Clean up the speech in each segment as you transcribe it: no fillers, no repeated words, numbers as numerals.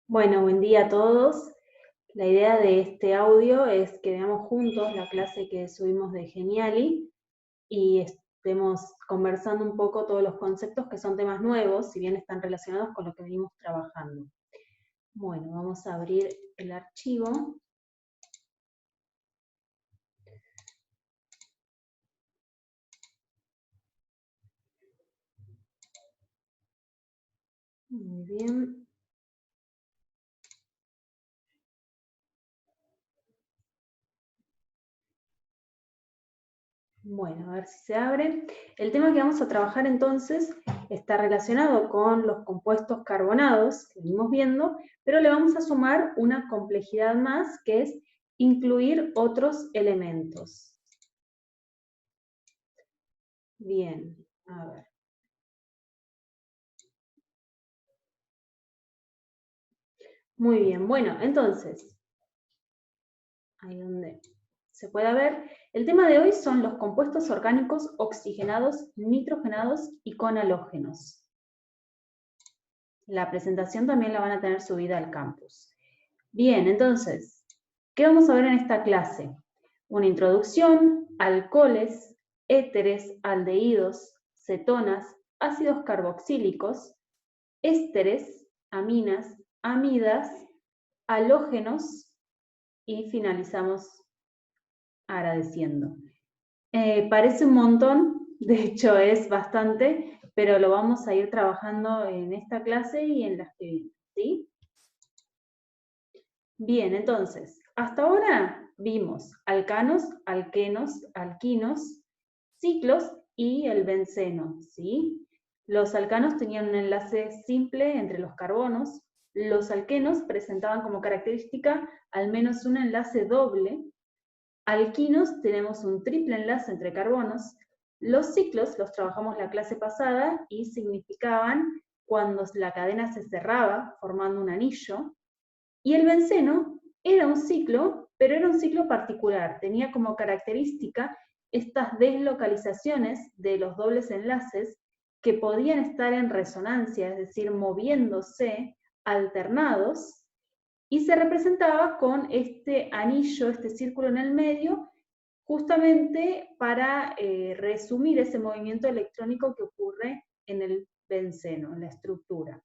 Bueno, buen día a todos. La idea de este audio es que veamos juntos la clase que subimos de Geniali y estemos conversando un poco todos los conceptos que son temas nuevos, si bien están relacionados con lo que venimos trabajando. Bueno, vamos a abrir el archivo. Muy bien. Bueno, a ver si se abre. El tema que vamos a trabajar entonces está relacionado con los compuestos carbonados que venimos viendo, pero le vamos a sumar una complejidad más, que es incluir otros elementos. Bien, a ver. Muy bien, bueno, entonces, ahí donde se pueda ver, el tema de hoy son los compuestos orgánicos oxigenados, nitrogenados y con halógenos. La presentación también la van a tener subida al campus. Bien, entonces, ¿qué vamos a ver en esta clase? Una introducción, alcoholes, éteres, aldehídos, cetonas, ácidos carboxílicos, ésteres, aminas, amidas, halógenos y finalizamos agradeciendo. Parece un montón, de hecho es bastante, pero lo vamos a ir trabajando en esta clase y en las que vienen, ¿sí? Bien, entonces, hasta ahora vimos alcanos, alquenos, alquinos, ciclos y el benceno, ¿sí? Los alcanos tenían un enlace simple entre los carbonos, los alquenos presentaban como característica al menos un enlace doble, alquinos tenemos un triple enlace entre carbonos, los ciclos los trabajamos la clase pasada y significaban cuando la cadena se cerraba formando un anillo, y el benceno era un ciclo, pero era un ciclo particular, tenía como característica estas deslocalizaciones de los dobles enlaces que podían estar en resonancia, es decir, moviéndose alternados, y se representaba con este anillo, este círculo en el medio, justamente para resumir ese movimiento electrónico que ocurre en el benceno, en la estructura.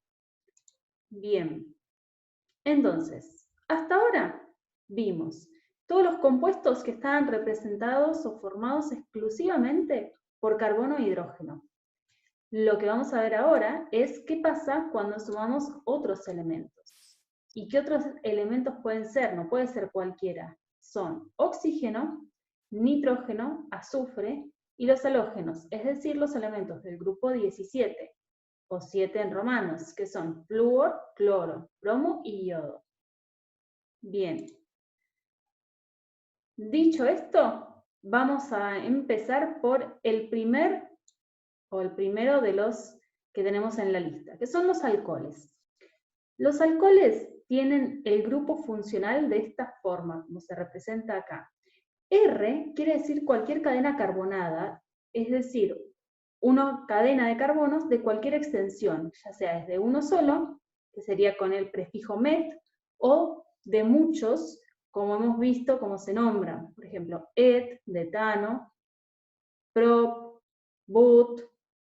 Bien, entonces, hasta ahora vimos todos los compuestos que estaban representados o formados exclusivamente por carbono e hidrógeno. Lo que vamos a ver ahora es qué pasa cuando sumamos otros elementos. ¿Y qué otros elementos pueden ser? No puede ser cualquiera. Son oxígeno, nitrógeno, azufre y los halógenos, es decir, los elementos del grupo 17, o 7 en romanos, que son flúor, cloro, bromo y yodo. Bien. Dicho esto, vamos a empezar por el primero de los que tenemos en la lista, que son los alcoholes. Los alcoholes tienen el grupo funcional de esta forma, como se representa acá. R quiere decir cualquier cadena carbonada, es decir, una cadena de carbonos de cualquier extensión, ya sea desde uno solo, que sería con el prefijo met, o de muchos, como hemos visto cómo se nombran, por ejemplo, et, de etano, prop, but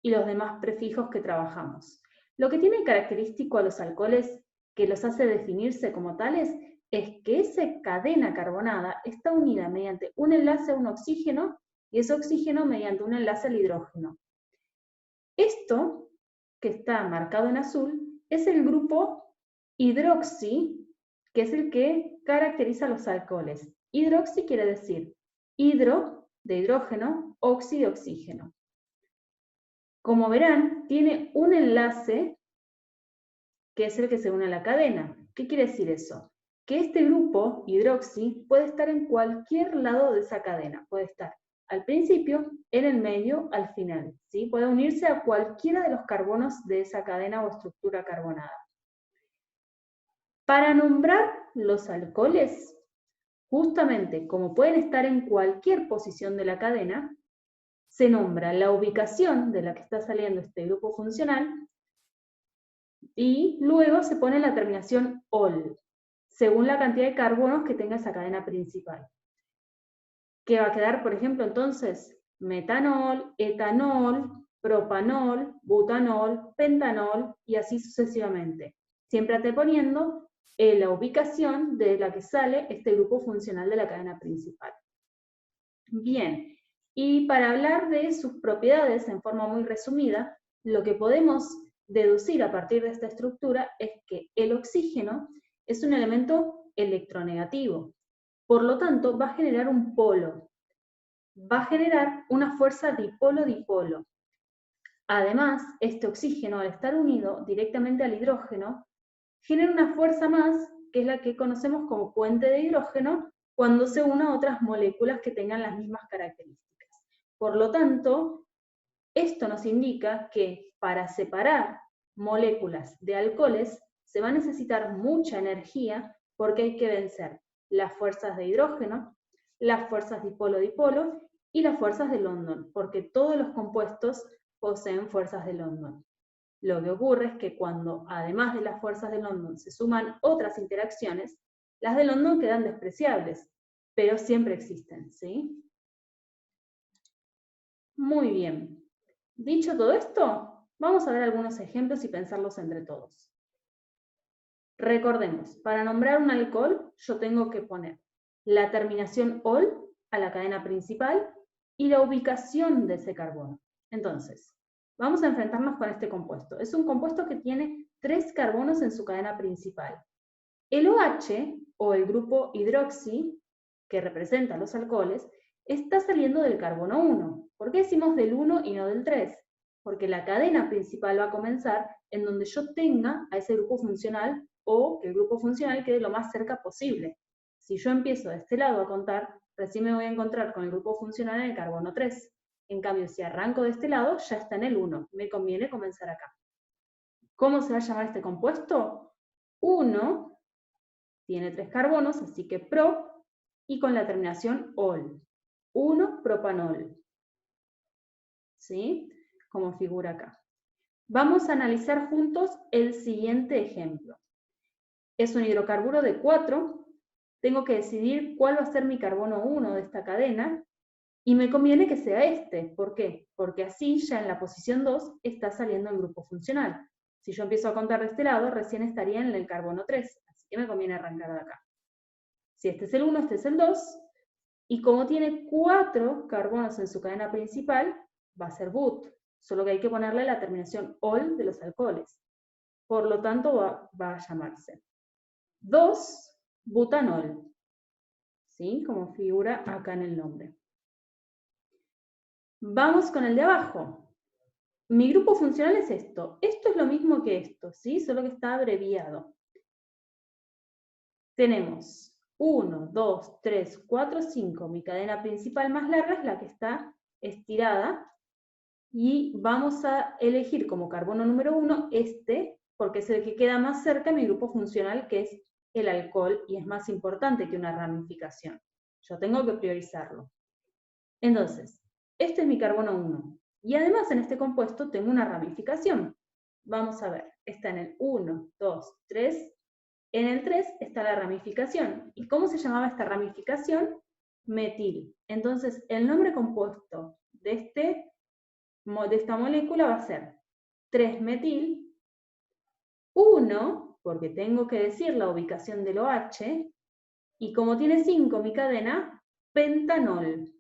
y los demás prefijos que trabajamos. Lo que tiene característico a los alcoholes que los hace definirse como tales es que esa cadena carbonada está unida mediante un enlace a un oxígeno y ese oxígeno mediante un enlace al hidrógeno. Esto, que está marcado en azul, es el grupo hidroxi, que es el que caracteriza a los alcoholes. Hidroxi quiere decir hidro de hidrógeno, oxi de oxígeno. Como verán, tiene un enlace que es el que se une a la cadena. ¿Qué quiere decir eso? Que este grupo hidroxi puede estar en cualquier lado de esa cadena. Puede estar al principio, en el medio, al final. ¿Sí? Puede unirse a cualquiera de los carbonos de esa cadena o estructura carbonada. Para nombrar los alcoholes, justamente como pueden estar en cualquier posición de la cadena, se nombra la ubicación de la que está saliendo este grupo funcional Y luego se pone la terminación ol, según la cantidad de carbonos que tenga esa cadena principal. ¿Qué va a quedar, por ejemplo, entonces? Metanol, etanol, propanol, butanol, pentanol, y así sucesivamente. Siempre anteponiendo la ubicación de la que sale este grupo funcional de la cadena principal. Bien, y para hablar de sus propiedades en forma muy resumida, lo que podemos deducir a partir de esta estructura es que el oxígeno es un elemento electronegativo. Por lo tanto, va a generar un polo. Va a generar una fuerza dipolo-dipolo. Además, este oxígeno, al estar unido directamente al hidrógeno, genera una fuerza más, que es la que conocemos como puente de hidrógeno, cuando se une a otras moléculas que tengan las mismas características. Por lo tanto, esto nos indica que para separar moléculas de alcoholes se va a necesitar mucha energía porque hay que vencer las fuerzas de hidrógeno, las fuerzas dipolo-dipolo y las fuerzas de London, porque todos los compuestos poseen fuerzas de London. Lo que ocurre es que cuando, además de las fuerzas de London, se suman otras interacciones, las de London quedan despreciables, pero siempre existen, ¿sí? Muy bien. Dicho todo esto, vamos a ver algunos ejemplos y pensarlos entre todos. Recordemos, para nombrar un alcohol, yo tengo que poner la terminación ol a la cadena principal y la ubicación de ese carbono. Entonces, vamos a enfrentarnos con este compuesto. Es un compuesto que tiene 3 carbonos en su cadena principal. El OH, o el grupo hidroxi, que representa los alcoholes, está saliendo del carbono 1. ¿Por qué decimos del 1 y no del 3? Porque la cadena principal va a comenzar en donde yo tenga a ese grupo funcional o que el grupo funcional quede lo más cerca posible. Si yo empiezo de este lado a contar, recién me voy a encontrar con el grupo funcional en el carbono 3. En cambio, si arranco de este lado, ya está en el 1. Me conviene comenzar acá. ¿Cómo se va a llamar este compuesto? 1 tiene 3 carbonos, así que pro, y con la terminación ol. 1-propanol. ¿Sí? Como figura acá. Vamos a analizar juntos el siguiente ejemplo. Es un hidrocarburo de 4. Tengo que decidir cuál va a ser mi carbono 1 de esta cadena, y me conviene que sea este. ¿Por qué? Porque así ya en la posición 2 está saliendo el grupo funcional. Si yo empiezo a contar de este lado, recién estaría en el carbono 3, así que me conviene arrancar de acá. Si este es el 1, este es el 2, y como tiene 4 carbonos en su cadena principal, va a ser but, solo que hay que ponerle la terminación ol de los alcoholes. Por lo tanto, va a llamarse 2-butanol, ¿sí? Como figura acá en el nombre. Vamos con el de abajo. Mi grupo funcional es esto. Esto es lo mismo que esto, ¿sí? Solo que está abreviado. Tenemos 1, 2, 3, 4, 5. Mi cadena principal más larga es la que está estirada. Y vamos a elegir como carbono número 1 este, porque es el que queda más cerca de mi grupo funcional, que es el alcohol, y es más importante que una ramificación. Yo tengo que priorizarlo. Entonces, este es mi carbono 1. Y además en este compuesto tengo una ramificación. Vamos a ver, está en el 1, 2, 3. En el 3 está la ramificación. ¿Y cómo se llamaba esta ramificación? Metil. Entonces, el nombre compuesto de esta molécula va a ser 3-metil, 1, porque tengo que decir la ubicación del OH, y como tiene 5 mi cadena, pentanol.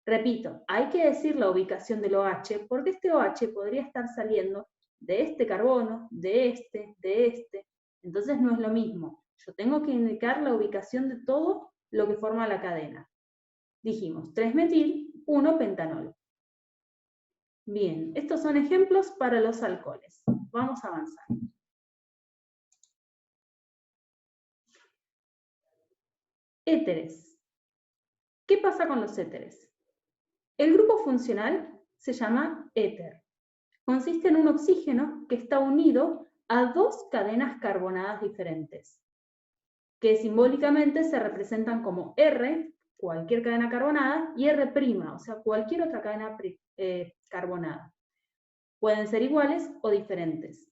Repito, hay que decir la ubicación del OH, porque este OH podría estar saliendo de este carbono, de este, entonces no es lo mismo. Yo tengo que indicar la ubicación de todo lo que forma la cadena. Dijimos 3-metil, 1-pentanol. Bien, estos son ejemplos para los alcoholes. Vamos a avanzar. Éteres. ¿Qué pasa con los éteres? El grupo funcional se llama éter. Consiste en un oxígeno que está unido a 2 cadenas carbonadas diferentes, que simbólicamente se representan como R, cualquier cadena carbonada, y R', o sea, cualquier otra cadena carbonada. Pueden ser iguales o diferentes.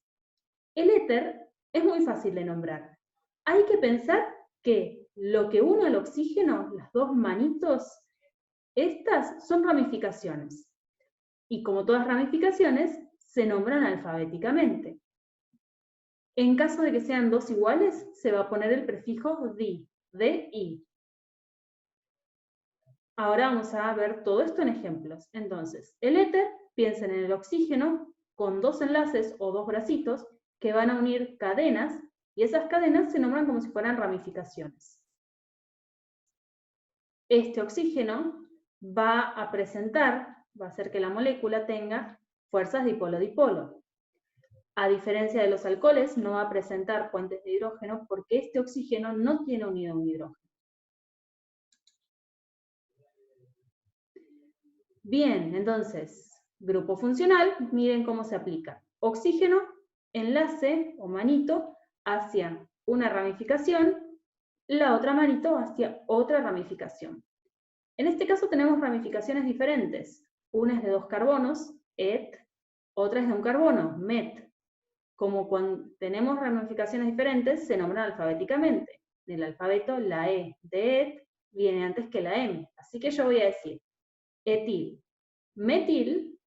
El éter es muy fácil de nombrar. Hay que pensar que lo que une al oxígeno, las dos manitos, estas son ramificaciones. Y como todas ramificaciones, se nombran alfabéticamente. En caso de que sean dos iguales, se va a poner el prefijo di, di. Ahora vamos a ver todo esto en ejemplos. Entonces, el éter, piensen en el oxígeno con dos enlaces o dos bracitos que van a unir cadenas, y esas cadenas se nombran como si fueran ramificaciones. Este oxígeno va a hacer que la molécula tenga fuerzas dipolo-dipolo. A diferencia de los alcoholes, no va a presentar puentes de hidrógeno porque este oxígeno no tiene unido un hidrógeno. Bien, entonces, grupo funcional, miren cómo se aplica. Oxígeno, enlace o manito hacia una ramificación, la otra manito hacia otra ramificación. En este caso tenemos ramificaciones diferentes. Una es de dos carbonos, et, otra es de un carbono, met. Como cuando tenemos ramificaciones diferentes, se nombran alfabéticamente. En el alfabeto, la E de et viene antes que la M. Así que yo voy a decir etil, metil,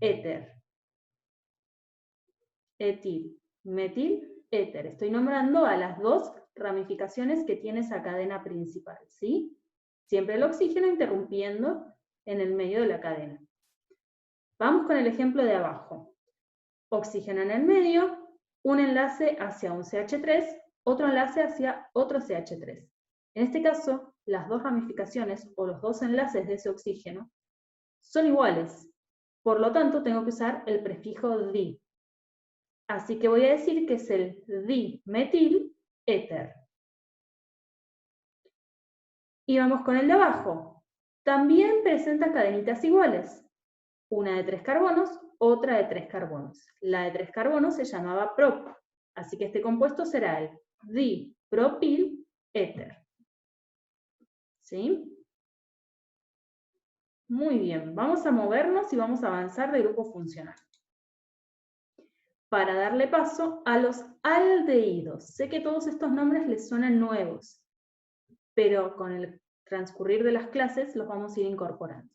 éter. Etil, metil, éter. Estoy nombrando a las dos ramificaciones que tiene esa cadena principal, ¿sí? Siempre el oxígeno interrumpiendo en el medio de la cadena. Vamos con el ejemplo de abajo. Oxígeno en el medio, un enlace hacia un CH3, otro enlace hacia otro CH3. En este caso, las dos ramificaciones o los dos enlaces de ese oxígeno son iguales. Por lo tanto, tengo que usar el prefijo di. Así que voy a decir que es el dimetil éter. Y vamos con el de abajo. También presenta cadenitas iguales. Una de 3 carbonos, otra de 3 carbonos. La de 3 carbonos se llamaba prop, así que este compuesto será el dipropil éter. ¿Sí? Muy bien, vamos a movernos y vamos a avanzar de grupo funcional. Para darle paso a los aldehídos. Sé que todos estos nombres les suenan nuevos, pero con el transcurrir de las clases los vamos a ir incorporando.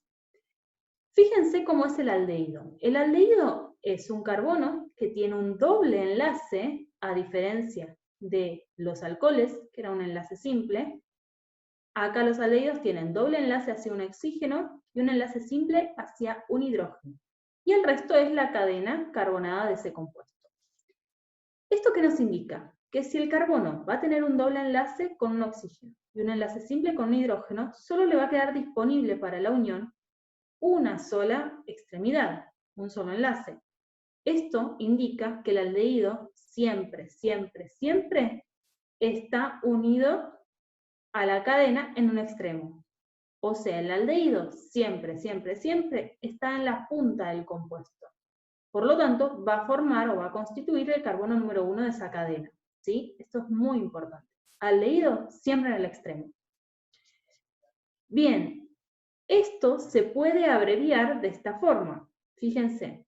Fíjense cómo es el aldehído. El aldehído es un carbono que tiene un doble enlace, a diferencia de los alcoholes, que era un enlace simple. Acá los aldehídos tienen doble enlace hacia un oxígeno y un enlace simple hacia un hidrógeno. Y el resto es la cadena carbonada de ese compuesto. ¿Esto qué nos indica? Que si el carbono va a tener un doble enlace con un oxígeno y un enlace simple con un hidrógeno, solo le va a quedar disponible para la unión una sola extremidad, un solo enlace. Esto indica que el aldehído siempre, siempre, siempre está unido a la cadena en un extremo. O sea, el aldehído siempre, siempre, siempre está en la punta del compuesto. Por lo tanto, va a formar o va a constituir el carbono número 1 de esa cadena. ¿Sí? Esto es muy importante. Aldehído siempre en el extremo. Bien, esto se puede abreviar de esta forma. Fíjense,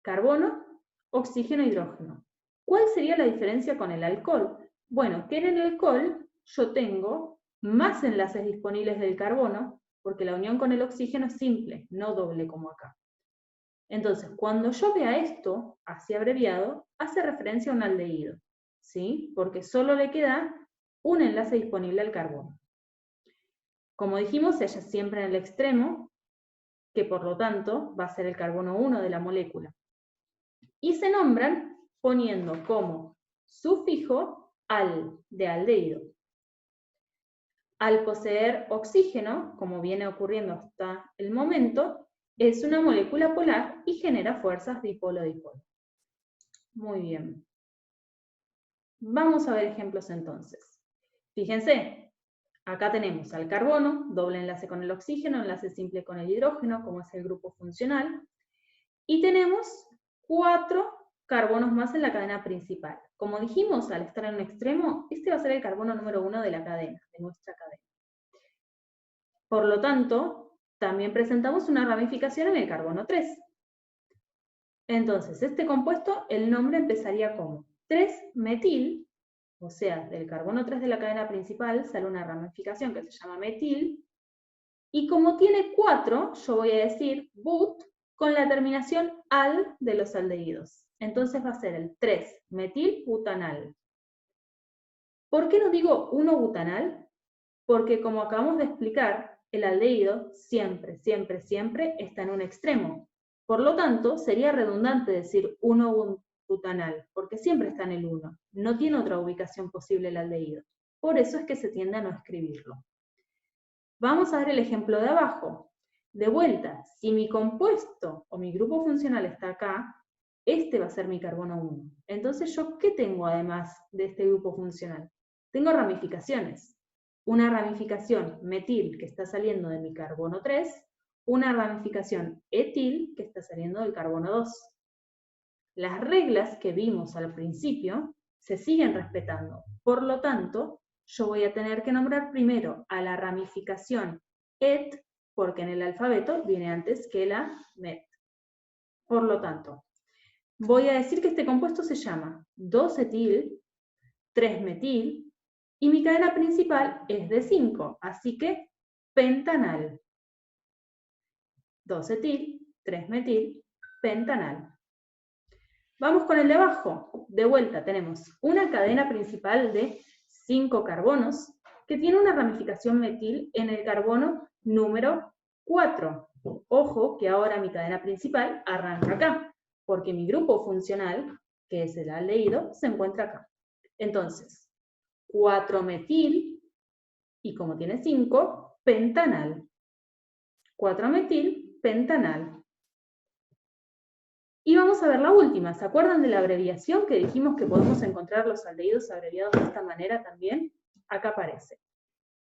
carbono, oxígeno, hidrógeno. ¿Cuál sería la diferencia con el alcohol? Bueno, que en el alcohol yo tengo más enlaces disponibles del carbono, porque la unión con el oxígeno es simple, no doble como acá. Entonces, cuando yo vea esto, así abreviado, hace referencia a un aldehído, ¿sí? Porque solo le queda un enlace disponible al carbono. Como dijimos, se halla siempre en el extremo, que por lo tanto va a ser el carbono 1 de la molécula. Y se nombran poniendo como sufijo al de aldehído. Al poseer oxígeno, como viene ocurriendo hasta el momento, es una molécula polar y genera fuerzas dipolo-dipolo. Muy bien. Vamos a ver ejemplos entonces. Fíjense, acá tenemos al carbono, doble enlace con el oxígeno, enlace simple con el hidrógeno, como es el grupo funcional, y tenemos 4 carbonos más en la cadena principal. Como dijimos, al estar en un extremo, este va a ser el carbono número 1 de la cadena, de nuestra cadena. Por lo tanto, también presentamos una ramificación en el carbono 3. Entonces, este compuesto, el nombre empezaría como 3-metil, o sea, del carbono 3 de la cadena principal sale una ramificación que se llama metil, y como tiene 4, yo voy a decir but con la terminación al de los aldehídos. Entonces va a ser el 3-metilbutanal. ¿Por qué no digo 1-butanal? Porque como acabamos de explicar, el aldehído siempre, siempre, siempre está en un extremo. Por lo tanto, sería redundante decir 1-butanal, porque siempre está en el 1. No tiene otra ubicación posible el aldehído. Por eso es que se tiende a no escribirlo. Vamos a ver el ejemplo de abajo. De vuelta, si mi compuesto o mi grupo funcional está acá, este va a ser mi carbono 1. Entonces, ¿yo qué tengo además de este grupo funcional? Tengo ramificaciones. Una ramificación metil que está saliendo de mi carbono 3, una ramificación etil que está saliendo del carbono 2. Las reglas que vimos al principio se siguen respetando. Por lo tanto, yo voy a tener que nombrar primero a la ramificación et, porque en el alfabeto viene antes que la met. Por lo tanto, voy a decir que este compuesto se llama 2-etil, 3-metil, y mi cadena principal es de 5, así que pentanal. 2-etil, 3-metil, pentanal. Vamos con el de abajo. De vuelta tenemos una cadena principal de 5 carbonos que tiene una ramificación metil en el carbono número 4. Ojo que ahora mi cadena principal arranca acá, porque mi grupo funcional, que es el aldehído, se encuentra acá. Entonces, 4-metil, y como tiene 5, pentanal. 4-metil, pentanal. Y vamos a ver la última. ¿Se acuerdan de la abreviación que dijimos que podemos encontrar los aldehídos abreviados de esta manera también? Acá aparece.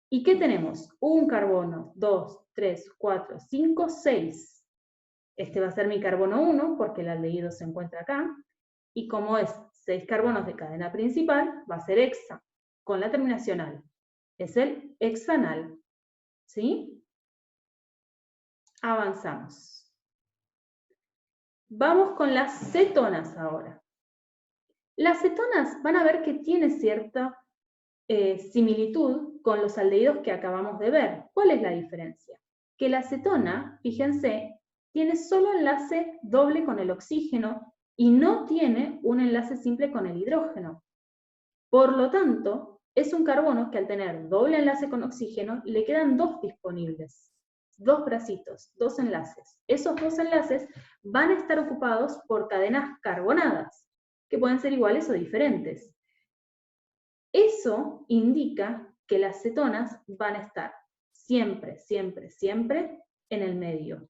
¿Y qué tenemos? Un carbono, 2, 3, 4, 5, 6. Este va a ser mi carbono 1 porque el aldehído se encuentra acá. Y como es 6 carbonos de cadena principal, va a ser hexa, con la terminación al. Es el hexanal. ¿Sí? Avanzamos. Vamos con las cetonas ahora. Las cetonas van a ver que tiene cierta similitud con los aldehídos que acabamos de ver. ¿Cuál es la diferencia? Que la cetona, fíjense, tiene solo enlace doble con el oxígeno y no tiene un enlace simple con el hidrógeno. Por lo tanto, es un carbono que al tener doble enlace con oxígeno, le quedan 2 disponibles. 2 bracitos, 2 enlaces. Esos 2 enlaces van a estar ocupados por cadenas carbonadas, que pueden ser iguales o diferentes. Eso indica que las cetonas van a estar siempre, siempre, siempre en el medio.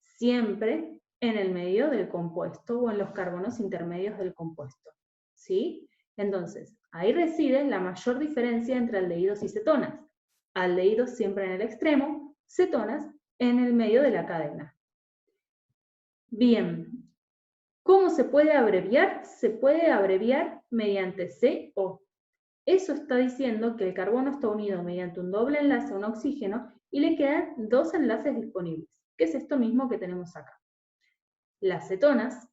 Siempre en el medio del compuesto o en los carbonos intermedios del compuesto. ¿Sí? Entonces, ahí reside la mayor diferencia entre aldehídos y cetonas. Aldehídos siempre en el extremo, cetonas en el medio de la cadena. Bien, ¿cómo se puede abreviar? Se puede abreviar mediante CO. Eso está diciendo que el carbono está unido mediante un doble enlace a un oxígeno y le quedan 2 enlaces disponibles, que es esto mismo que tenemos acá. Las cetonas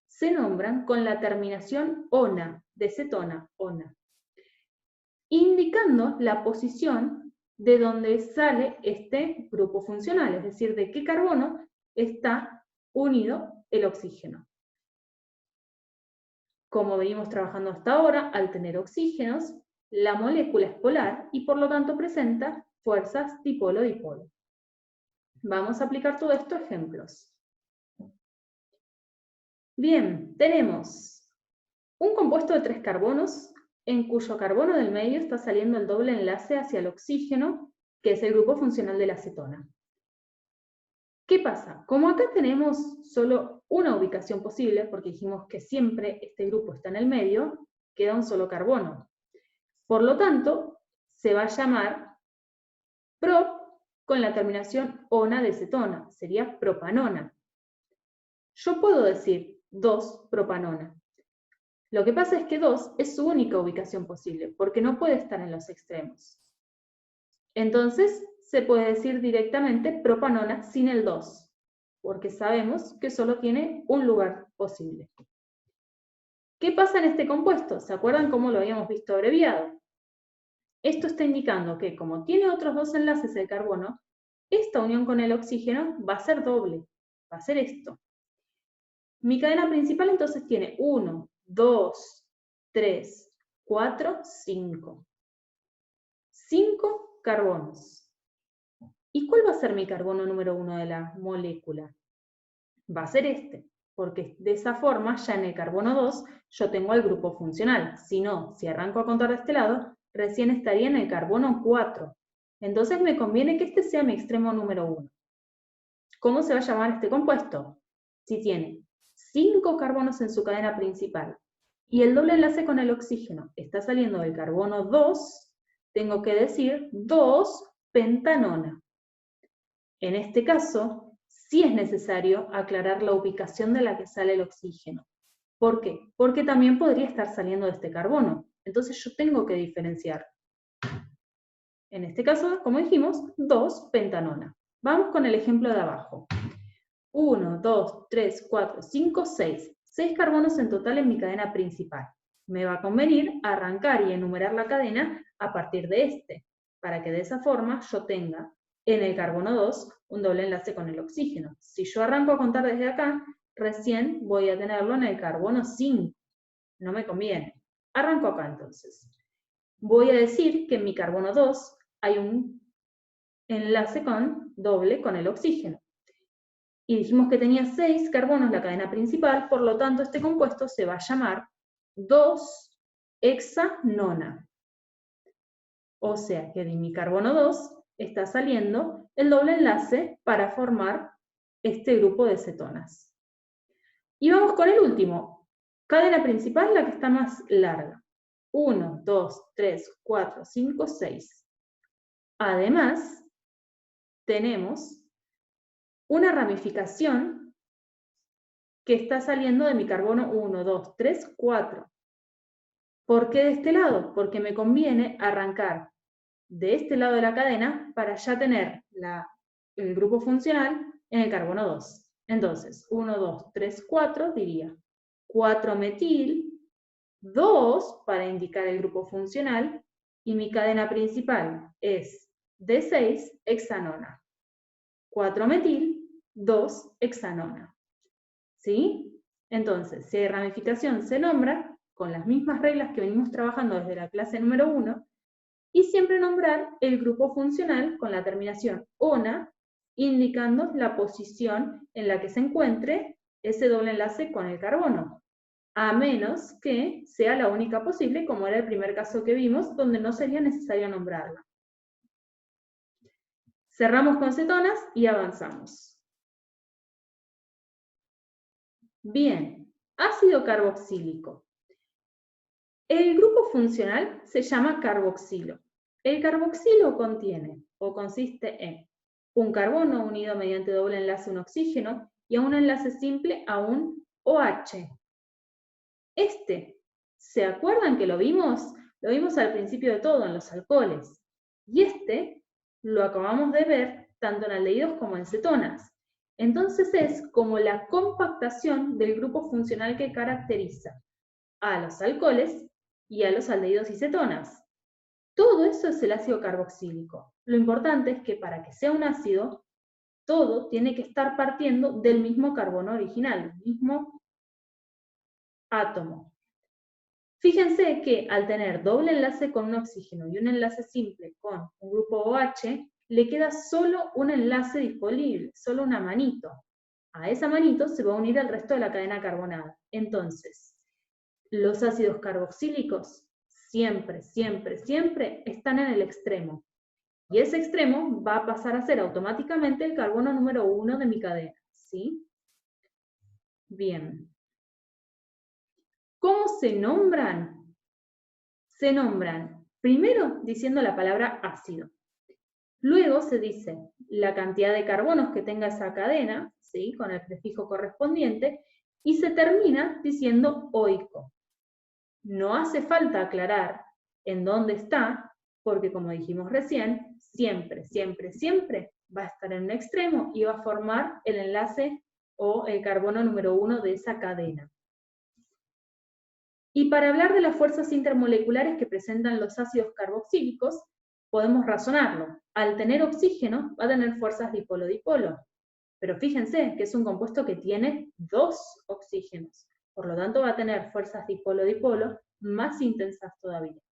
se nombran con la terminación ona, de cetona, ona, indicando la posición de donde sale este grupo funcional, es decir, de qué carbono está unido el oxígeno. Como venimos trabajando hasta ahora, al tener oxígenos, la molécula es polar y por lo tanto presenta fuerzas dipolo-dipolo. Vamos a aplicar todo esto a ejemplos. Bien, tenemos un compuesto de 3 carbonos en cuyo carbono del medio está saliendo el doble enlace hacia el oxígeno, que es el grupo funcional de la cetona. ¿Qué pasa? Como acá tenemos solo una ubicación posible, porque dijimos que siempre este grupo está en el medio, queda un solo carbono. Por lo tanto, se va a llamar prop con la terminación ona de cetona, sería propanona. Yo puedo decir 2-propanona. Lo que pasa es que 2 es su única ubicación posible, porque no puede estar en los extremos. Entonces, se puede decir directamente propanona sin el 2, porque sabemos que solo tiene un lugar posible. ¿Qué pasa en este compuesto? ¿Se acuerdan cómo lo habíamos visto abreviado? Esto está indicando que como tiene otros dos enlaces el carbono, esta unión con el oxígeno va a ser doble, va a ser esto. Mi cadena principal entonces tiene 1, 2, 3, 4, 5. 5 carbonos. ¿Y cuál va a ser mi carbono número 1 de la molécula? Va a ser este, porque de esa forma ya en el carbono 2 yo tengo el grupo funcional. Si no, si arranco a contar de este lado, recién estaría en el carbono 4. Entonces me conviene que este sea mi extremo número 1. ¿Cómo se va a llamar este compuesto? Si tiene 5 carbonos en su cadena principal y el doble enlace con el oxígeno está saliendo del carbono 2, tengo que decir 2-pentanona. En este caso, sí es necesario aclarar la ubicación de la que sale el oxígeno. ¿Por qué? Porque también podría estar saliendo de este carbono. Entonces yo tengo que diferenciar. En este caso, como dijimos, 2-pentanona. Vamos con el ejemplo de abajo. 1, 2, 3, 4, 5, 6. 6 carbonos en total en mi cadena principal. Me va a convenir arrancar y enumerar la cadena a partir de este, para que de esa forma yo tenga en el carbono 2 un doble enlace con el oxígeno. Si yo arranco a contar desde acá, recién voy a tenerlo en el carbono 5. No me conviene. Arranco acá entonces. Voy a decir que en mi carbono 2 hay un enlace doble con el oxígeno. Y dijimos que tenía 6 carbonos la cadena principal, por lo tanto este compuesto se va a llamar 2-hexanona. O sea que de mi carbono 2 está saliendo el doble enlace para formar este grupo de cetonas. Y vamos con el último. Cadena principal, la que está más larga. 1, 2, 3, 4, 5, 6. Además, tenemos una ramificación que está saliendo de mi carbono 1, 2, 3, 4. ¿Por qué de este lado? Porque me conviene arrancar de este lado de la cadena para ya tener el grupo funcional en el carbono 2. Entonces, 1, 2, 3, 4 diría 4-metil, 2 para indicar el grupo funcional, y mi cadena principal es D6-hexanona. 4-metil, 2-hexanona. ¿Sí? Entonces, si hay ramificación, se nombra con las mismas reglas que venimos trabajando desde la clase número 1, y siempre nombrar el grupo funcional con la terminación ona, indicando la posición en la que se encuentre ese doble enlace con el carbono, a menos que sea la única posible, como era el primer caso que vimos, donde no sería necesario nombrarla. Cerramos con cetonas y avanzamos. Bien, ácido carboxílico. El grupo funcional se llama carboxilo. El carboxilo contiene o consiste en un carbono unido mediante doble enlace a un oxígeno y a un enlace simple a un OH. ¿Se acuerdan que lo vimos? Lo vimos al principio de todo, en los alcoholes. Y lo acabamos de ver tanto en aldehídos como en cetonas. Entonces es como la compactación del grupo funcional que caracteriza a los alcoholes y a los aldehídos y cetonas. Todo eso es el ácido carboxílico. Lo importante es que para que sea un ácido, todo tiene que estar partiendo del mismo carbono original, del mismo átomo. Fíjense que al tener doble enlace con un oxígeno y un enlace simple con un grupo OH, le queda solo un enlace disponible, solo una manito. A esa manito se va a unir al resto de la cadena carbonada. Entonces, los ácidos carboxílicos siempre, siempre, siempre están en el extremo. Y ese extremo va a pasar a ser automáticamente el carbono número 1 de mi cadena. ¿Sí? Bien. ¿Cómo se nombran? Se nombran primero diciendo la palabra ácido. Luego se dice la cantidad de carbonos que tenga esa cadena, ¿sí? Con el prefijo correspondiente, y se termina diciendo oico. No hace falta aclarar en dónde está, porque como dijimos recién, siempre, siempre, siempre va a estar en un extremo y va a formar el enlace o el carbono número 1 de esa cadena. Y para hablar de las fuerzas intermoleculares que presentan los ácidos carboxílicos, podemos razonarlo. Al tener oxígeno, va a tener fuerzas dipolo-dipolo. Pero fíjense que es un compuesto que tiene 2 oxígenos. Por lo tanto, va a tener fuerzas dipolo-dipolo más intensas todavía.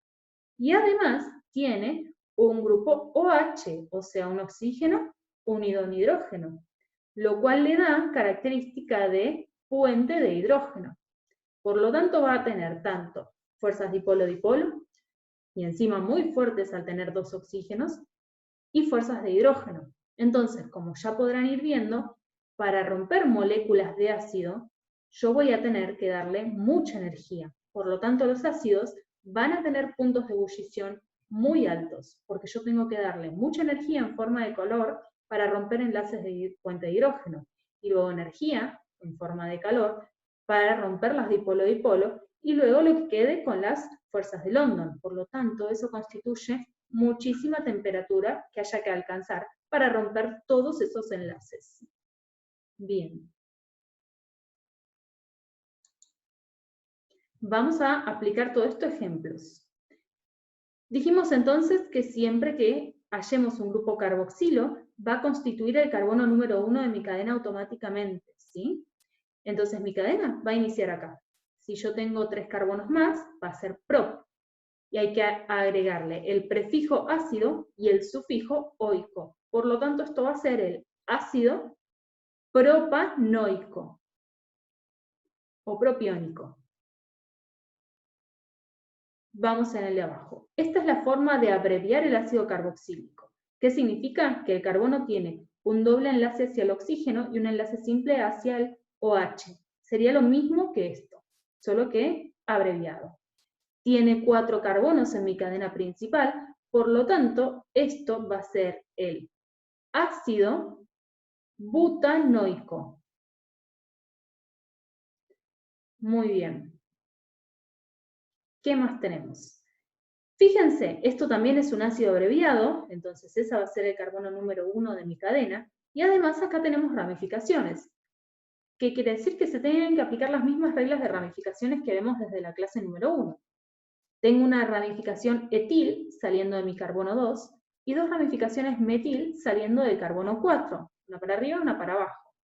Y además tiene un grupo OH, o sea, un oxígeno unido a un hidrógeno, lo cual le da característica de puente de hidrógeno. Por lo tanto, va a tener tanto fuerzas dipolo-dipolo, y encima muy fuertes al tener 2 oxígenos, y fuerzas de hidrógeno. Entonces, como ya podrán ir viendo, para romper moléculas de ácido, yo voy a tener que darle mucha energía. Por lo tanto, los ácidos van a tener puntos de ebullición muy altos, porque yo tengo que darle mucha energía en forma de calor para romper enlaces de puente de hidrógeno, y luego energía en forma de calor para romper las dipolo-dipolo, y luego lo que quede con las fuerzas de London. Por lo tanto, eso constituye muchísima temperatura que haya que alcanzar para romper todos esos enlaces. Bien. Vamos a aplicar todo esto a ejemplos. Dijimos entonces que siempre que hallemos un grupo carboxilo, va a constituir el carbono número 1 de mi cadena automáticamente, ¿sí? Entonces mi cadena va a iniciar acá. Si yo tengo 3 carbonos más, va a ser prop. Y hay que agregarle el prefijo ácido y el sufijo oico. Por lo tanto, esto va a ser el ácido propanoico o propiónico. Vamos en el de abajo. Esta es la forma de abreviar el ácido carboxílico. ¿Qué significa? Que el carbono tiene un doble enlace hacia el oxígeno y un enlace simple hacia el OH. Sería lo mismo que esto, solo que abreviado. Tiene 4 carbonos en mi cadena principal, por lo tanto, esto va a ser el ácido butanoico. Muy bien. ¿Qué más tenemos? Fíjense, esto también es un ácido abreviado, entonces esa va a ser el carbono número 1 de mi cadena, y además acá tenemos ramificaciones, que quiere decir que se tienen que aplicar las mismas reglas de ramificaciones que vemos desde la clase número 1. Tengo una ramificación etil saliendo de mi carbono 2 y 2 ramificaciones metil saliendo del carbono 4, una para arriba y una para abajo.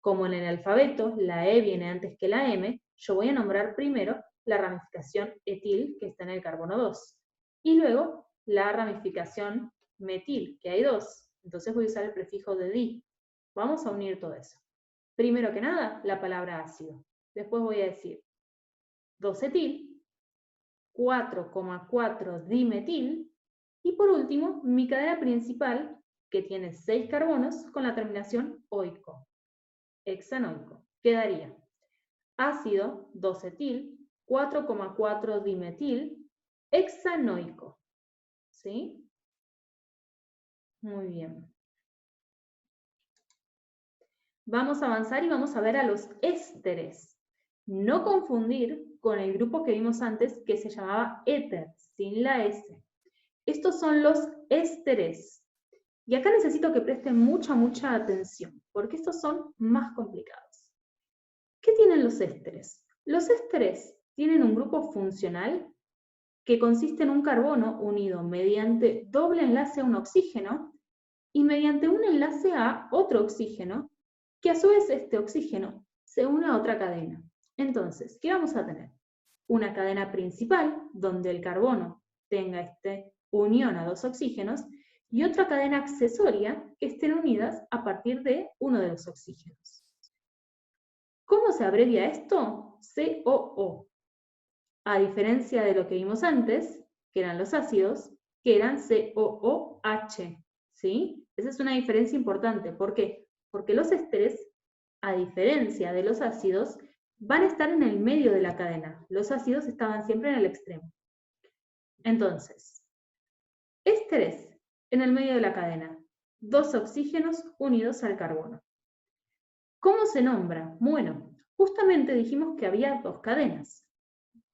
Como en el alfabeto la E viene antes que la M, yo voy a nombrar primero la ramificación etil que está en el carbono 2 y luego la ramificación metil, que hay 2. Entonces voy a usar el prefijo de di. Vamos a unir todo eso. Primero que nada, la palabra ácido. Después voy a decir 2-etil, 4,4 dimetil, y por último, mi cadena principal, que tiene 6 carbonos con la terminación oico, hexanoico. Quedaría ácido 2-etil, 4,4 dimetil, hexanoico. ¿Sí? Muy bien. Vamos a avanzar y vamos a ver a los ésteres. No confundir con el grupo que vimos antes que se llamaba éter, sin la S. Estos son los ésteres. Y acá necesito que presten mucha atención, porque estos son más complicados. ¿Qué tienen los ésteres? Los ésteres tienen un grupo funcional que consiste en un carbono unido mediante doble enlace a un oxígeno y mediante un enlace a otro oxígeno, que a su vez este oxígeno se une a otra cadena. Entonces, ¿qué vamos a tener? Una cadena principal, donde el carbono tenga esta unión a 2 oxígenos, y otra cadena accesoria que estén unidas a partir de uno de los oxígenos. ¿Cómo se abrevia esto? COO. A diferencia de lo que vimos antes, que eran los ácidos, que eran COOH, ¿sí? Esa es una diferencia importante. ¿Por qué? Porque los ésteres, a diferencia de los ácidos, van a estar en el medio de la cadena. Los ácidos estaban siempre en el extremo. Entonces, ésteres en el medio de la cadena, 2 oxígenos unidos al carbono. ¿Cómo se nombra? Bueno, justamente dijimos que había 2 cadenas.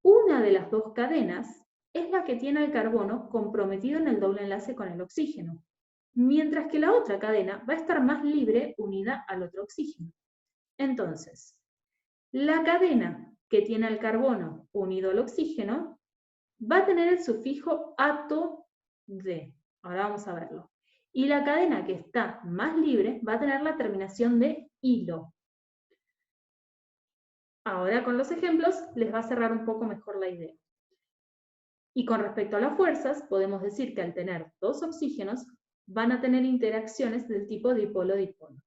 Una de las 2 cadenas es la que tiene el carbono comprometido en el doble enlace con el oxígeno, mientras que la otra cadena va a estar más libre unida al otro oxígeno. Entonces, la cadena que tiene al carbono unido al oxígeno va a tener el sufijo ato de. Ahora vamos a verlo. Y la cadena que está más libre va a tener la terminación de hilo. Ahora con los ejemplos les va a cerrar un poco mejor la idea. Y con respecto a las fuerzas, podemos decir que al tener dos oxígenos van a tener interacciones del tipo dipolo-dipolo.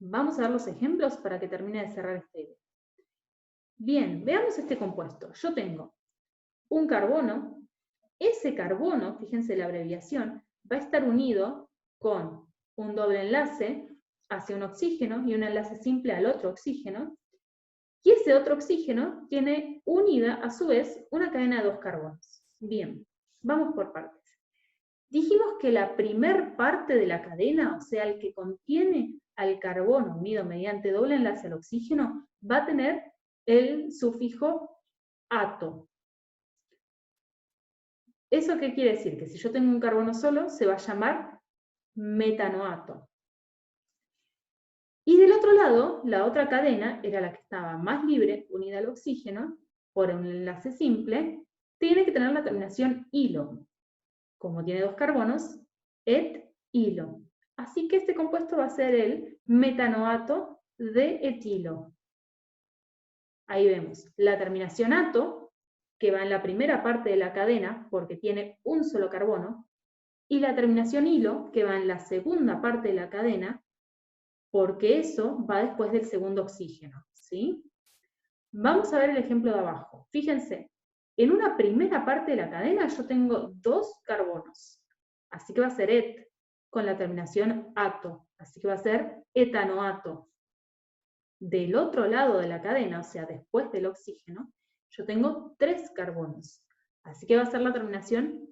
Vamos a ver los ejemplos para que termine de cerrar esta idea. Bien, veamos este compuesto. Yo tengo un carbono. Ese carbono, fíjense la abreviación, va a estar unido con un doble enlace hacia un oxígeno y un enlace simple al otro oxígeno. Y ese otro oxígeno tiene unida, a su vez, una cadena de dos carbonos. Bien, vamos por partes. Dijimos que la primer parte de la cadena, o sea, el que contiene al carbono unido mediante doble enlace al oxígeno, va a tener el sufijo ato. ¿Eso qué quiere decir? Que si yo tengo un carbono solo, se va a llamar metanoato. Y del otro lado, la otra cadena era la que estaba más libre, unida al oxígeno, por un enlace simple, tiene que tener la terminación hilo. Como tiene dos carbonos, et-hilo. Así que este compuesto va a ser el metanoato de etilo. Ahí vemos la terminación ato, que va en la primera parte de la cadena, porque tiene un solo carbono, y la terminación hilo, que va en la segunda parte de la cadena, porque eso va después del segundo oxígeno, ¿sí? Vamos a ver el ejemplo de abajo. Fíjense, en una primera parte de la cadena yo tengo dos carbonos, así que va a ser et, con la terminación ato, así que va a ser etanoato. Del otro lado de la cadena, o sea, después del oxígeno, yo tengo tres carbonos, así que va a ser la terminación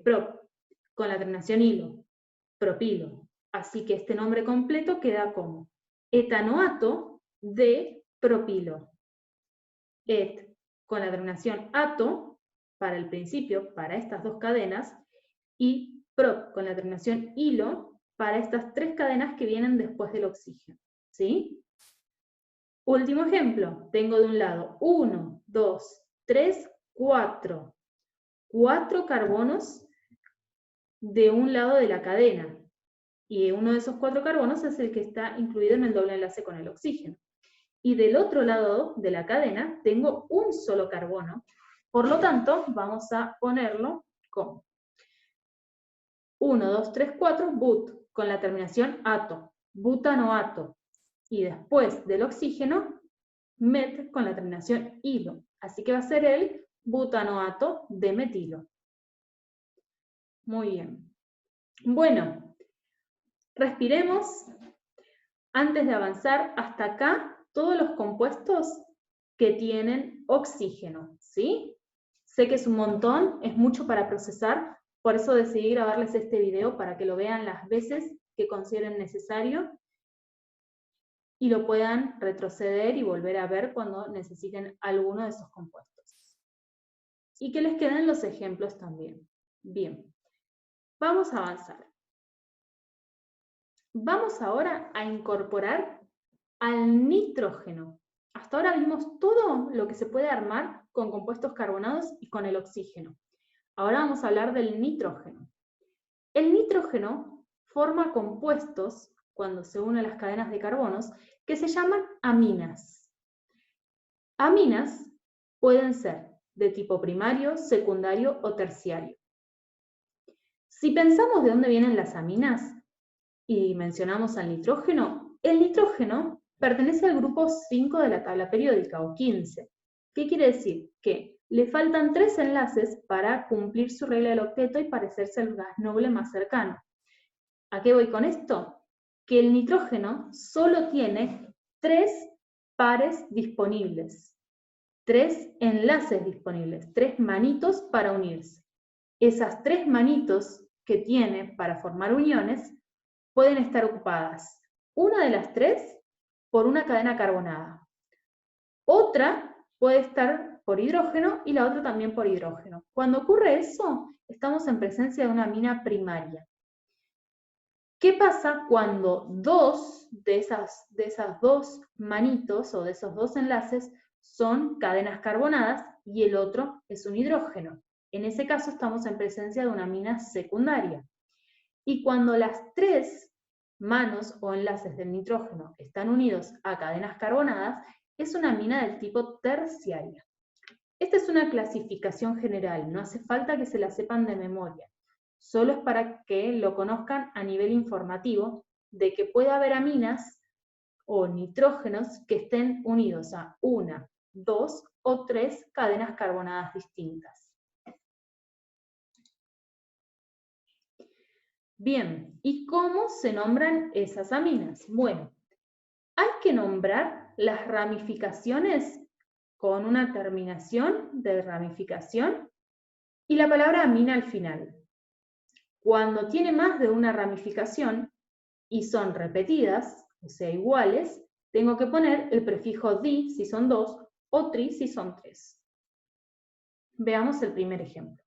prop, con la terminación hilo, propilo. Así que este nombre completo queda como etanoato de propilo. Et con la terminación ato para el principio, para estas dos cadenas, y prop con la terminación hilo para estas tres cadenas que vienen después del oxígeno. ¿Sí? Último ejemplo, tengo de un lado 1, 2, 3, 4. 4 carbonos de un lado de la cadena. Y uno de esos 4 carbonos es el que está incluido en el doble enlace con el oxígeno. Y del otro lado de la cadena tengo un solo carbono. Por lo tanto, vamos a ponerlo como 1, 2, 3, 4, but, con la terminación ato, butanoato. Y después del oxígeno, met con la terminación hilo. Así que va a ser el butanoato de metilo. Muy bien. Bueno, respiremos. Antes de avanzar hasta acá, todos los compuestos que tienen oxígeno, ¿sí? Sé que es un montón, es mucho para procesar, por eso decidí grabarles este video para que lo vean las veces que consideren necesario y lo puedan retroceder y volver a ver cuando necesiten alguno de esos compuestos. Y que les queden los ejemplos también. Bien, vamos a avanzar. Vamos ahora a incorporar al nitrógeno. Hasta ahora vimos todo lo que se puede armar con compuestos carbonados y con el oxígeno. Ahora vamos a hablar del nitrógeno. El nitrógeno forma compuestos, cuando se unen las cadenas de carbonos, que se llaman aminas. Aminas pueden ser de tipo primario, secundario o terciario. Si pensamos de dónde vienen las aminas y mencionamos al nitrógeno, el nitrógeno pertenece al grupo 5 de la tabla periódica, o 15. ¿Qué quiere decir? Que le faltan 3 enlaces para cumplir su regla del octeto y parecerse al gas noble más cercano. ¿A qué voy con esto? Que el nitrógeno solo tiene 3 pares disponibles, 3 enlaces disponibles, 3 manitos para unirse. Esas 3 manitos que tiene para formar uniones pueden estar ocupadas, una de las 3 por una cadena carbonada, otra puede estar por hidrógeno y la otra también por hidrógeno. Cuando ocurre eso, estamos en presencia de una amina primaria. ¿Qué pasa cuando dos de esas dos manitos o de esos dos enlaces son cadenas carbonadas y el otro es un hidrógeno? En ese caso estamos en presencia de una amina secundaria. Y cuando las tres manos o enlaces del nitrógeno están unidos a cadenas carbonadas, es una amina del tipo terciaria. Esta es una clasificación general, no hace falta que se la sepan de memoria. Solo es para que lo conozcan a nivel informativo de que puede haber aminas o nitrógenos que estén unidos a una, dos o tres cadenas carbonadas distintas. Bien, ¿y cómo se nombran esas aminas? Bueno, hay que nombrar las ramificaciones con una terminación de ramificación y la palabra amina al final. Cuando tiene más de una ramificación y son repetidas, o sea, iguales, tengo que poner el prefijo di si son dos o tri si son tres. Veamos el primer ejemplo.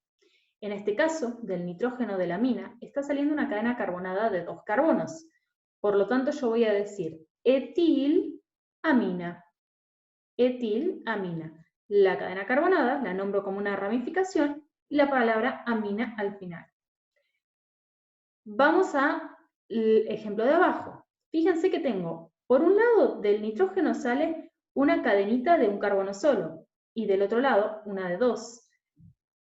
En este caso, del nitrógeno de la amina, está saliendo una cadena carbonada de dos carbonos. Por lo tanto, yo voy a decir etilamina. Etilamina. La cadena carbonada la nombro como una ramificación y la palabra amina al final. Vamos al ejemplo de abajo. Fíjense que tengo, por un lado del nitrógeno sale una cadenita de un carbono solo y del otro lado una de dos.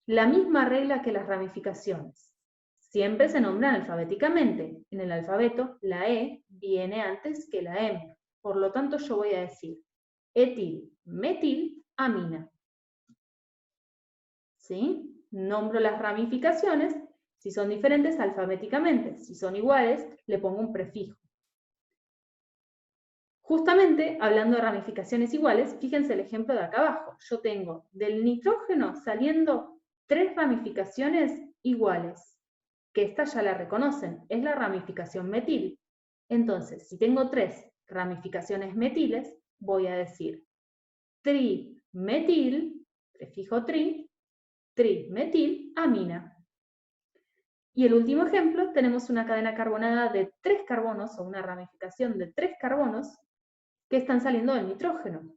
La misma regla que las ramificaciones. Siempre se nombran alfabéticamente. En el alfabeto la E viene antes que la M. Por lo tanto yo voy a decir etil, metil, amina. ¿Sí? Nombro las ramificaciones. Si son diferentes, alfabéticamente. Si son iguales, le pongo un prefijo. Justamente, hablando de ramificaciones iguales, fíjense el ejemplo de acá abajo. Yo tengo del nitrógeno saliendo tres ramificaciones iguales, que esta ya la reconocen, es la ramificación metil. Entonces, si tengo tres ramificaciones metiles, voy a decir trimetil, prefijo tri, trimetilamina. Y el último ejemplo, tenemos una cadena carbonada de tres carbonos, o una ramificación de tres carbonos, que están saliendo del nitrógeno.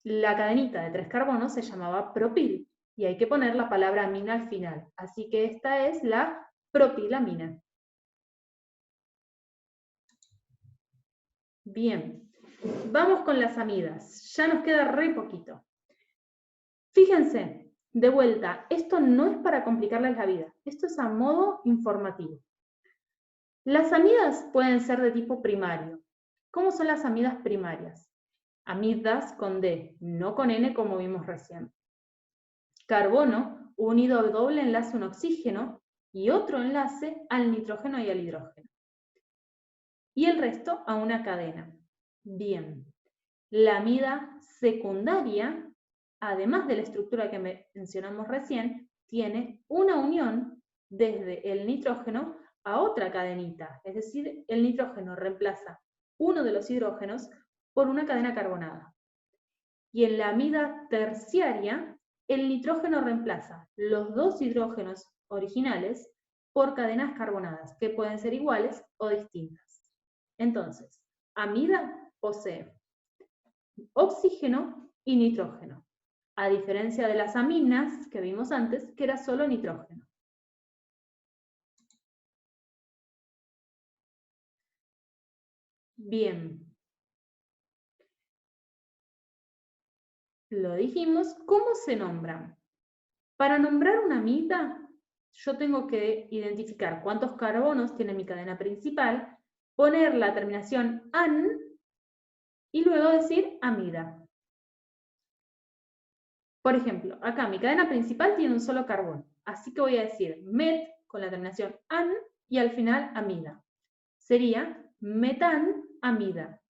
La cadenita de tres carbonos se llamaba propil, y hay que poner la palabra amina al final. Así que esta es la propilamina. Bien, vamos con las amidas. Ya nos queda re poquito. Fíjense, de vuelta, esto no es para complicarles la vida, esto es a modo informativo. Las amidas pueden ser de tipo primario. ¿Cómo son las amidas primarias? Amidas con D, no con N como vimos recién. Carbono unido a doble enlace a un oxígeno y otro enlace al nitrógeno y al hidrógeno. Y el resto a una cadena. Bien, la amida secundaria, además de la estructura que mencionamos recién, tiene una unión desde el nitrógeno a otra cadenita, es decir, el nitrógeno reemplaza uno de los hidrógenos por una cadena carbonada. Y en la amida terciaria, el nitrógeno reemplaza los dos hidrógenos originales por cadenas carbonadas, que pueden ser iguales o distintas. Entonces, amida posee oxígeno y nitrógeno, a diferencia de las aminas que vimos antes, que era solo nitrógeno. Bien. Lo dijimos, ¿cómo se nombran? Para nombrar una amida, yo tengo que identificar cuántos carbonos tiene mi cadena principal, poner la terminación -an y luego decir amida. Por ejemplo, acá mi cadena principal tiene un solo carbono, así que voy a decir met con la terminación -an y al final amida. Sería metanamida.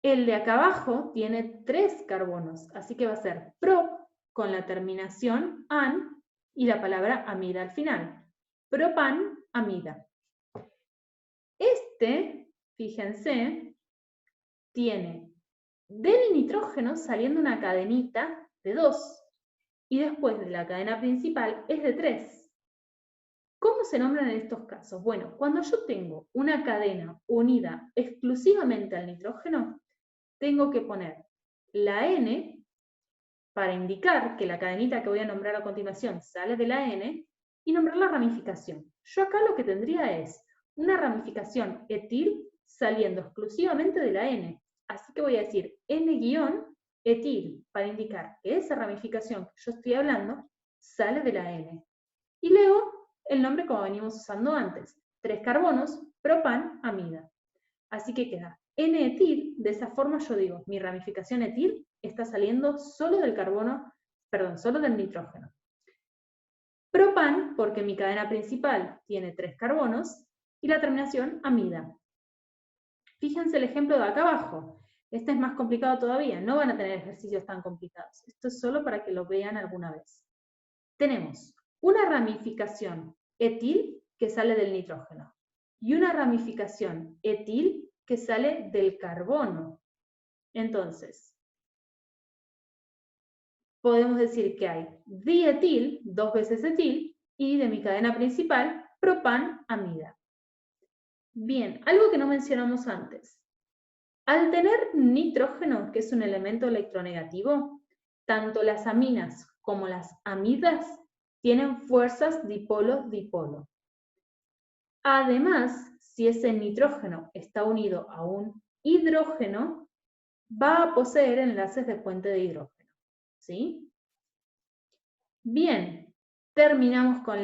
El de acá abajo tiene 3 carbonos, así que va a ser prop con la terminación -an y la palabra amida al final. Propanamida. Este, fíjense, tiene del nitrógeno saliendo una cadenita de 2 y después de la cadena principal es de 3. ¿Cómo se nombran en estos casos? Bueno, cuando yo tengo una cadena unida exclusivamente al nitrógeno, tengo que poner la N para indicar que la cadenita que voy a nombrar a continuación sale de la N y nombrar la ramificación. Yo acá lo que tendría es una ramificación etil saliendo exclusivamente de la N. Así que voy a decir N-etil para indicar que esa ramificación que yo estoy hablando sale de la N. Y luego el nombre como venimos usando antes, 3 carbonos, propan, amida. Así que queda N-etil, de esa forma yo digo, mi ramificación etil está saliendo solo del carbono, perdón, solo del nitrógeno. Propan, porque mi cadena principal tiene 3 carbonos, y la terminación amida. Fíjense el ejemplo de acá abajo. Este es más complicado todavía, no van a tener ejercicios tan complicados. Esto es solo para que lo vean alguna vez. Tenemos una ramificación etil que sale del nitrógeno y una ramificación etil que sale del carbono. Entonces, podemos decir que hay dietil, 2 veces etil, y de mi cadena principal, propan-amida. Bien, algo que no mencionamos antes. Al tener nitrógeno, que es un elemento electronegativo, tanto las aminas como las amidas tienen fuerzas dipolo-dipolo. Además, si ese nitrógeno está unido a un hidrógeno, va a poseer enlaces de puente de hidrógeno. ¿Sí? Bien, terminamos con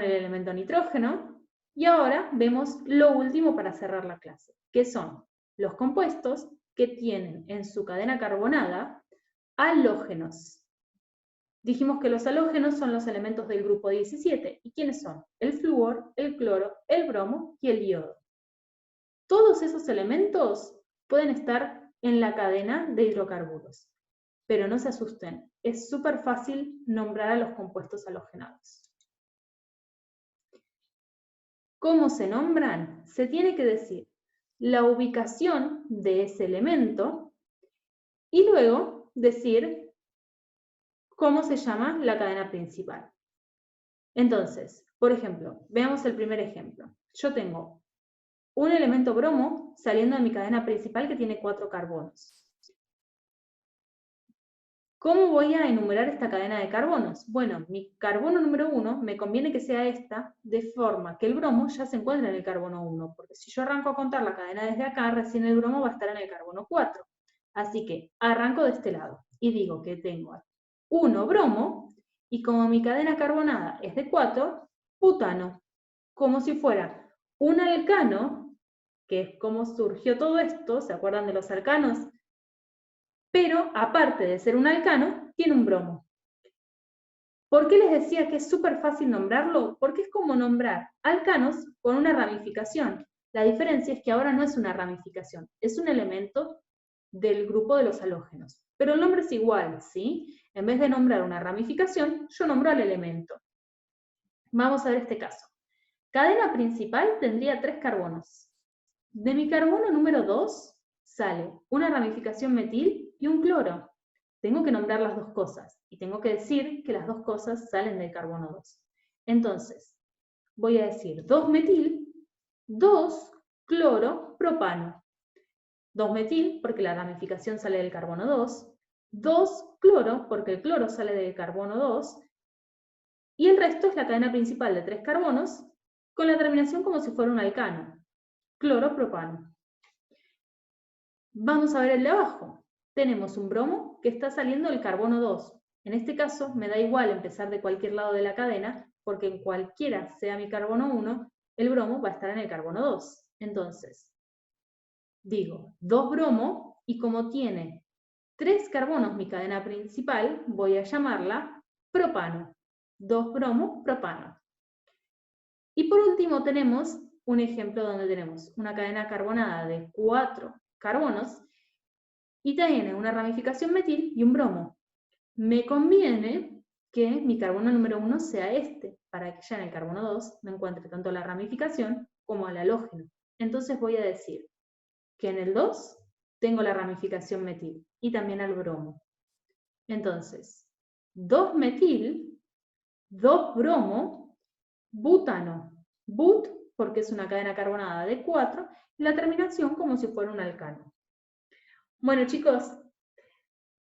el elemento nitrógeno y ahora vemos lo último para cerrar la clase, que son los compuestos que tienen en su cadena carbonada halógenos. Dijimos que los halógenos son los elementos del grupo 17. ¿Y quiénes son? El flúor, el cloro, el bromo y el yodo. Todos esos elementos pueden estar en la cadena de hidrocarburos. Pero no se asusten, es súper fácil nombrar a los compuestos halogenados. ¿Cómo se nombran? Se tiene que decir la ubicación de ese elemento y luego decir cómo se llama la cadena principal. Entonces, por ejemplo, veamos el primer ejemplo. Yo tengo un elemento bromo saliendo de mi cadena principal que tiene 4 carbonos. ¿Cómo voy a enumerar esta cadena de carbonos? Bueno, mi carbono número 1 me conviene que sea esta, de forma que el bromo ya se encuentra en el carbono 1, porque si yo arranco a contar la cadena desde acá, recién el bromo va a estar en el carbono 4. Así que arranco de este lado y digo que tengo 1 bromo, y como mi cadena carbonada es de 4, butano, como si fuera un alcano, que es como surgió todo esto, ¿se acuerdan de los alcanos? Pero, aparte de ser un alcano, tiene un bromo. ¿Por qué les decía que es súper fácil nombrarlo? Porque es como nombrar alcanos con una ramificación. La diferencia es que ahora no es una ramificación, es un elemento del grupo de los halógenos. Pero el nombre es igual, ¿sí? En vez de nombrar una ramificación, yo nombro al elemento. Vamos a ver este caso. Cadena principal tendría 3 carbonos. De mi carbono número 2 sale una ramificación metil y un cloro. Tengo que nombrar las dos cosas y tengo que decir que las dos cosas salen del carbono 2. Entonces, voy a decir 2-metil, 2-cloro-propano. 2-metil porque la ramificación sale del carbono 2, 2-cloro porque el cloro sale del carbono 2, y el resto es la cadena principal de 3 carbonos con la terminación como si fuera un alcano, cloro-propano. Vamos a ver el de abajo. Tenemos un bromo que está saliendo del carbono 2. En este caso me da igual empezar de cualquier lado de la cadena, porque en cualquiera sea mi carbono 1, el bromo va a estar en el carbono 2. Entonces, digo 2 bromo, y como tiene 3 carbonos mi cadena principal, voy a llamarla propano. 2 bromo, propano. Y por último tenemos un ejemplo donde tenemos una cadena carbonada de 4 carbonos y tiene una ramificación metil y un bromo. Me conviene que mi carbono número 1 sea este, para que ya en el carbono 2 me encuentre tanto la ramificación como el halógeno. Entonces voy a decir que en el 2 tengo la ramificación metil y también al bromo. Entonces, 2-metil, 2-bromo, butano. But, porque es una cadena carbonada de 4, y la terminación como si fuera un alcano. Bueno, chicos,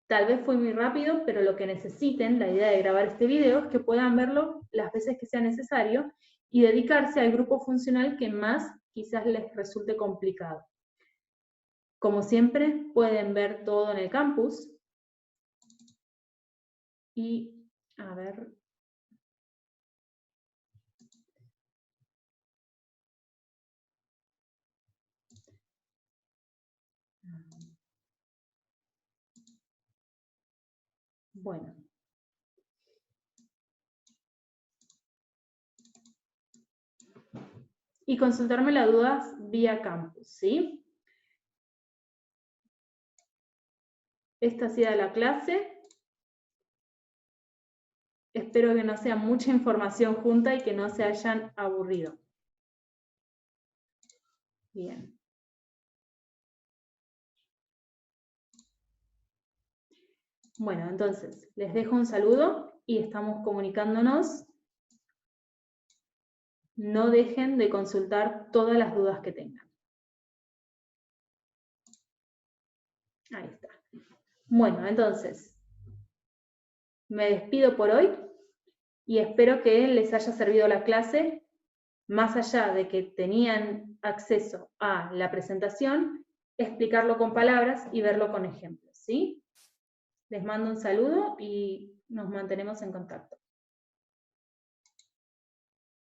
tal vez fue muy rápido, pero lo que necesiten, la idea de grabar este video, es que puedan verlo las veces que sea necesario y dedicarse al grupo funcional que más quizás les resulte complicado. Como siempre, pueden ver todo en el campus. Y, a ver... Bueno. Y consultarme las dudas vía campus, ¿sí? Esta ha sido la clase. Espero que no sea mucha información junta y que no se hayan aburrido. Bien. Bueno, entonces, les dejo un saludo y estamos comunicándonos. No dejen de consultar todas las dudas que tengan. Ahí está. Bueno, entonces, me despido por hoy y espero que les haya servido la clase, más allá de que tenían acceso a la presentación, explicarlo con palabras y verlo con ejemplos, ¿sí? Les mando un saludo y nos mantenemos en contacto.